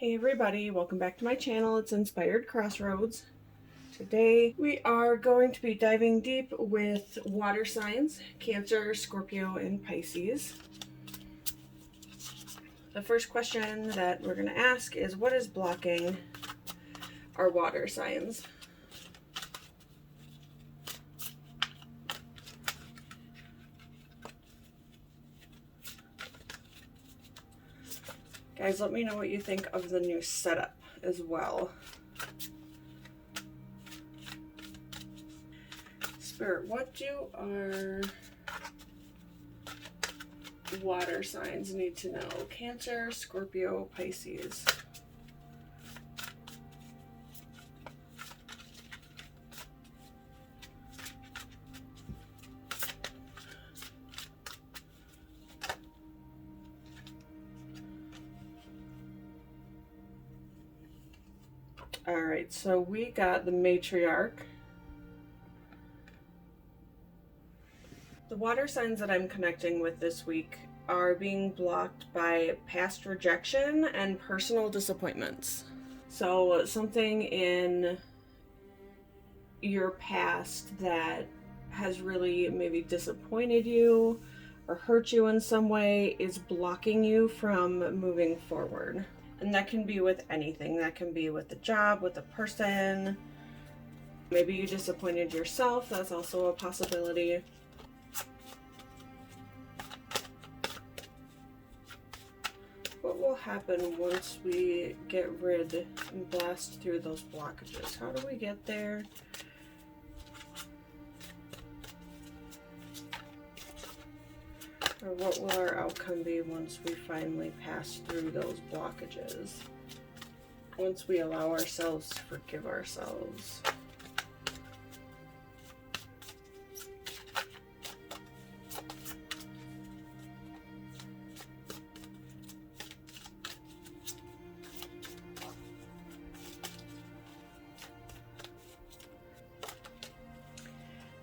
Hey everybody, welcome back to my channel. It's Inspired Crossroads. Today we are going to be diving deep with water signs, Cancer, Scorpio, and Pisces. The first question that we're going to ask is, what is blocking our water signs? Guys, let me know what you think of the new setup as well. Spirit, what do our water signs need to know? Cancer, Scorpio, Pisces. Alright, so we got the matriarch. The water signs that I'm connecting with this week are being blocked by past rejection and personal disappointments. So something in your past that has really maybe disappointed you or hurt you in some way is blocking you from moving forward. And that can be with anything. That can be with the job, with a person. Maybe you disappointed yourself. That's also a possibility. What will happen once we get rid and blast through those blockages? How do we get there? Or what will our outcome be once we finally pass through those blockages? Once we allow ourselves to forgive ourselves.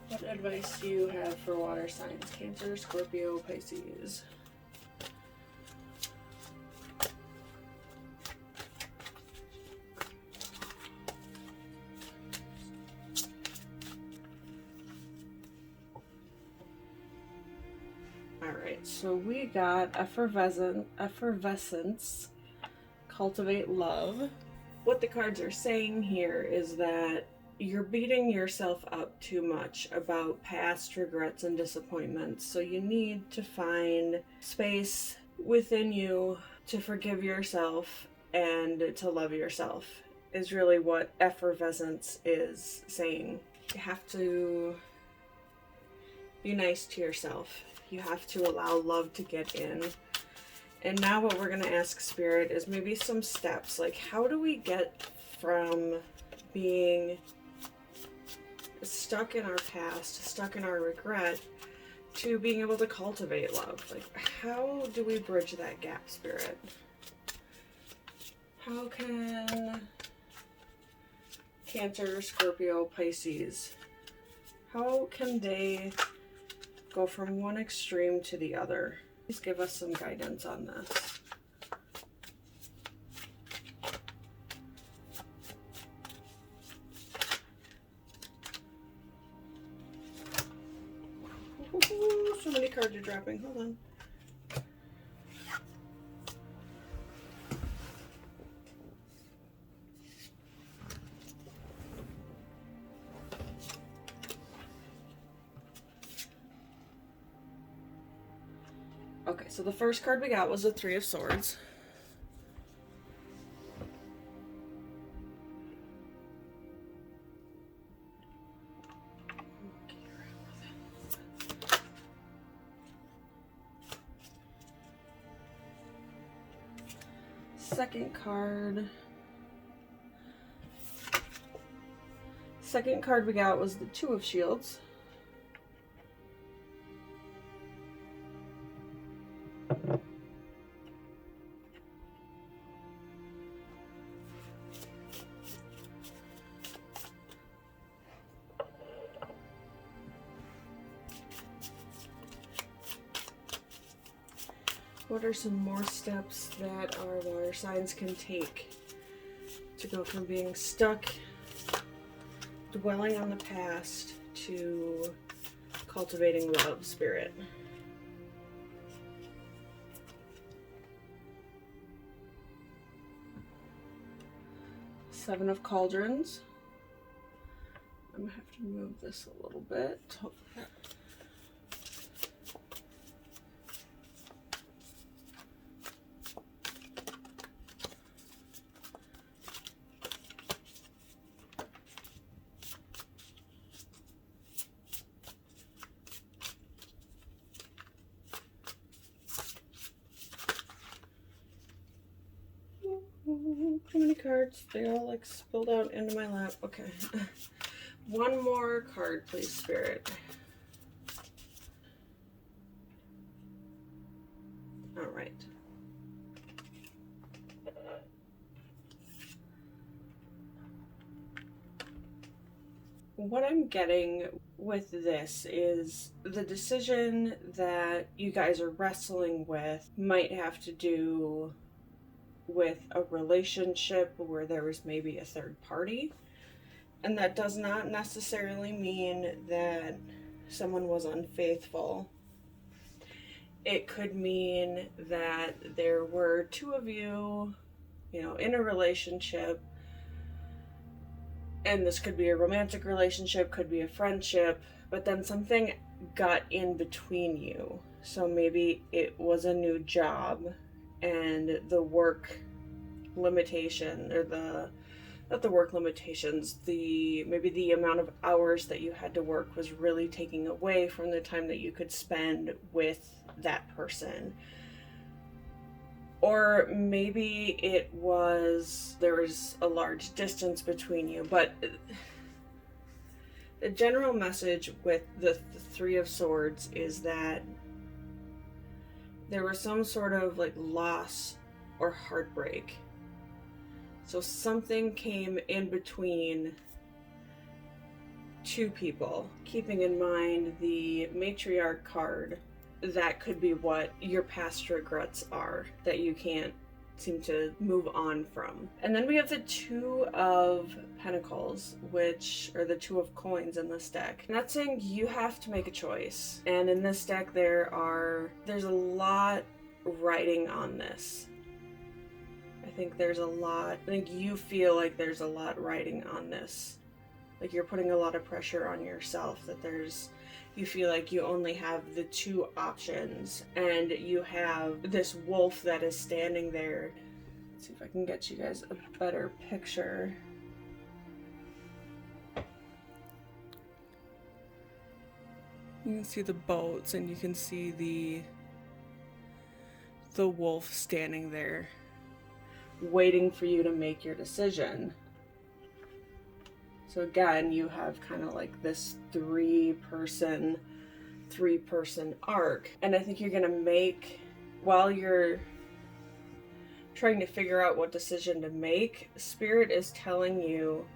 What advice do you have for water signs? Cancer, Scorpio, Pisces. Alright, so we got effervescence, cultivate love. What the cards are saying here is that you're beating yourself up too much about past regrets and disappointments. So you need to find space within you to forgive yourself and to love yourself, is really what effervescence is saying. You have to be nice to yourself. You have to allow love to get in. And now what we're going to ask Spirit is maybe some steps. Like, how do we get from being stuck in our past, stuck in our regret, to being able to cultivate love? Like, how do we bridge that gap, Spirit? How can Cancer, Scorpio, Pisces, how can they go from one extreme to the other? Please give us some guidance on this. Ooh, so many cards are dropping. Hold on. Okay, so the first card we got was the Three of Swords. Second card we got was the Two of Shields. What are some more steps that our water signs can take to go from being stuck, dwelling on the past, to cultivating love, Spirit? Seven of Cauldrons. I'm gonna have to move this a little bit. Too many cards. They all like spilled out into my lap. Okay. One more card, please, Spirit. All right. What I'm getting with this is the decision that you guys are wrestling with might have to do with a relationship where there was maybe a third party. And that does not necessarily mean that someone was unfaithful. It could mean that there were two of you, in a relationship. And this could be a romantic relationship, could be a friendship, but then something got in between you. So maybe it was a new job and the work limitation, or not the work limitations, maybe the amount of hours that you had to work was really taking away from the time that you could spend with that person. Or maybe there was a large distance between you. But the general message with the Three of Swords is that there was some sort of like loss or heartbreak. So something came in between two people. Keeping in mind the matriarch card, that could be what your past regrets are that you can't seem to move on from. And then we have the Two of Pentacles, which are the Two of Coins in this deck. I'm not saying you have to make a choice. And in this deck there's a lot riding on this. I think you feel like there's a lot riding on this. Like you're putting a lot of pressure on yourself, that you feel like you only have the two options, and you have this wolf that is standing there. Let's see if I can get you guys a better picture. You can see the boats, and you can see the wolf standing there, waiting for you to make your decision. So again, you have kind of like this three-person arc. And I think you're going to make, while you're trying to figure out what decision to make, Spirit is telling you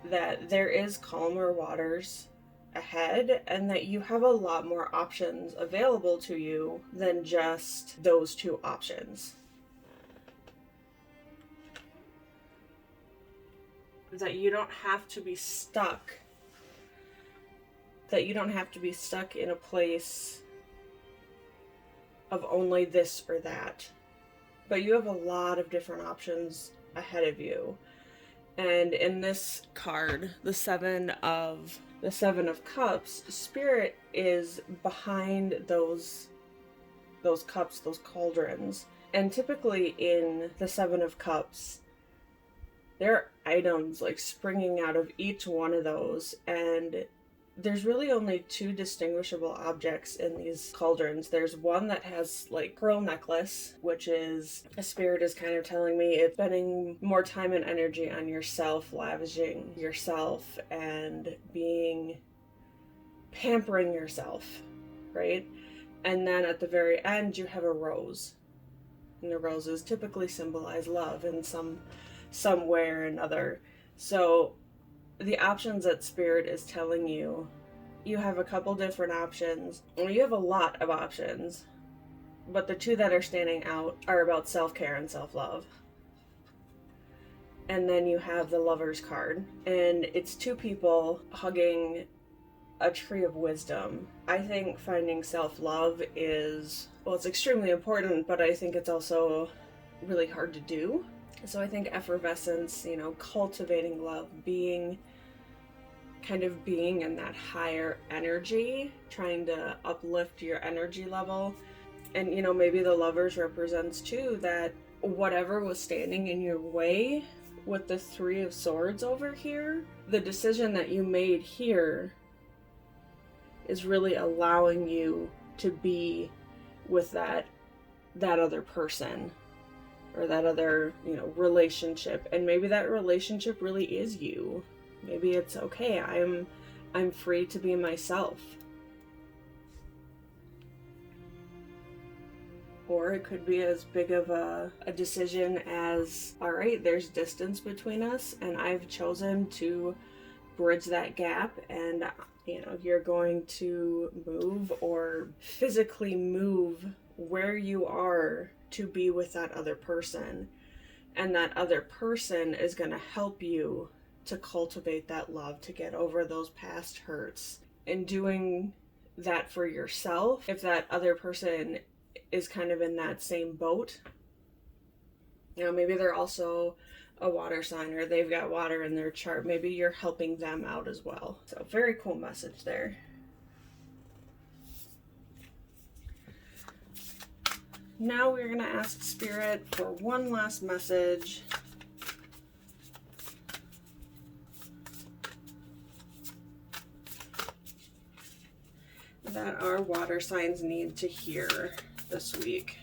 that there is calmer waters ahead, and that you have a lot more options available to you than just those two options. That you don't have to be stuck. That you don't have to be stuck in a place of only this or that. But you have a lot of different options ahead of you. And in this card, the Seven of Cups, Spirit is behind those cups, those cauldrons. And typically in the Seven of Cups, there are items like springing out of each one of those, and there's really only two distinguishable objects in these cauldrons. There's one that has like pearl necklace, which is, a Spirit is kind of telling me it's spending more time and energy on yourself, lavishing yourself and pampering yourself, right? And then at the very end you have a rose, and the roses typically symbolize love in some way or another. So the options that Spirit is telling you, you have a couple different options, or you have a lot of options. but the two that are standing out are about self-care and self-love. And then you have the Lover's card, and it's two people hugging a tree of wisdom. I think finding self-love is, well, it's extremely important, but I think it's also really hard to do. So I think effervescence, you know, cultivating love, being in that higher energy, trying to uplift your energy level. And, you know, maybe the Lovers represents too that whatever was standing in your way with the Three of Swords over here, the decision that you made here is really allowing you to be with that other person, or that other, you know, relationship. And maybe that relationship really is you. Maybe it's okay, I'm free to be myself. Or it could be as big of a decision as, all right, there's distance between us, and I've chosen to bridge that gap, and, you know, you're going to move or physically move where you are to be with that other person. And that other person is going to help you to cultivate that love, to get over those past hurts. And doing that for yourself, if that other person is kind of in that same boat, you know, maybe they're also a water sign, or they've got water in their chart, maybe you're helping them out as well. So very cool message there. Now we're going to ask Spirit for one last message that our water signs need to hear this week.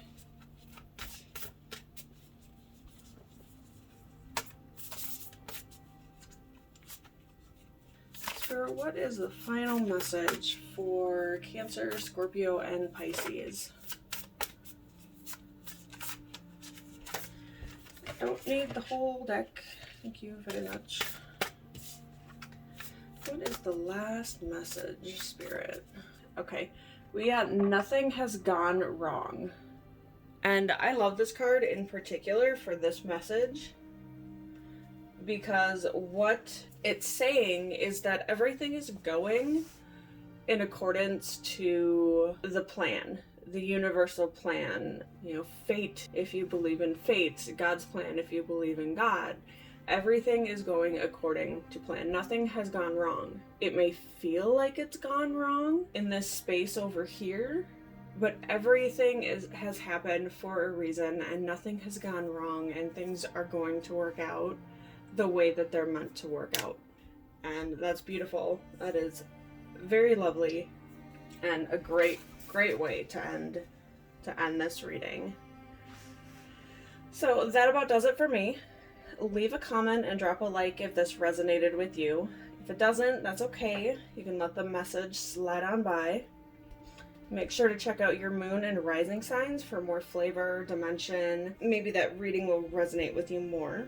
So what is the final message for Cancer, Scorpio, and Pisces? I don't need the whole deck. Thank you very much. What is the last message, Spirit? Okay, we got nothing has gone wrong. And I love this card in particular for this message, because what it's saying is that everything is going in accordance to the plan, the universal plan, you know, fate if you believe in fate, God's plan if you believe in God. Everything is going according to plan. Nothing has gone wrong. It may feel like it's gone wrong in this space over here, but everything has happened for a reason, and nothing has gone wrong, and things are going to work out the way that they're meant to work out. And that's beautiful. That is very lovely, and a great way to end this reading. So that about does it for me. Leave a comment and drop a like if this resonated with you. If it doesn't, that's okay. You can let the message slide on by. Make sure to check out your moon and rising signs for more flavor, dimension. Maybe that reading will resonate with you more.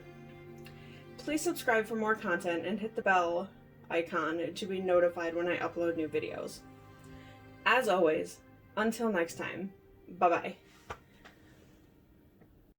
Please subscribe for more content and hit the bell icon to be notified when I upload new videos. As always, until next time, bye-bye.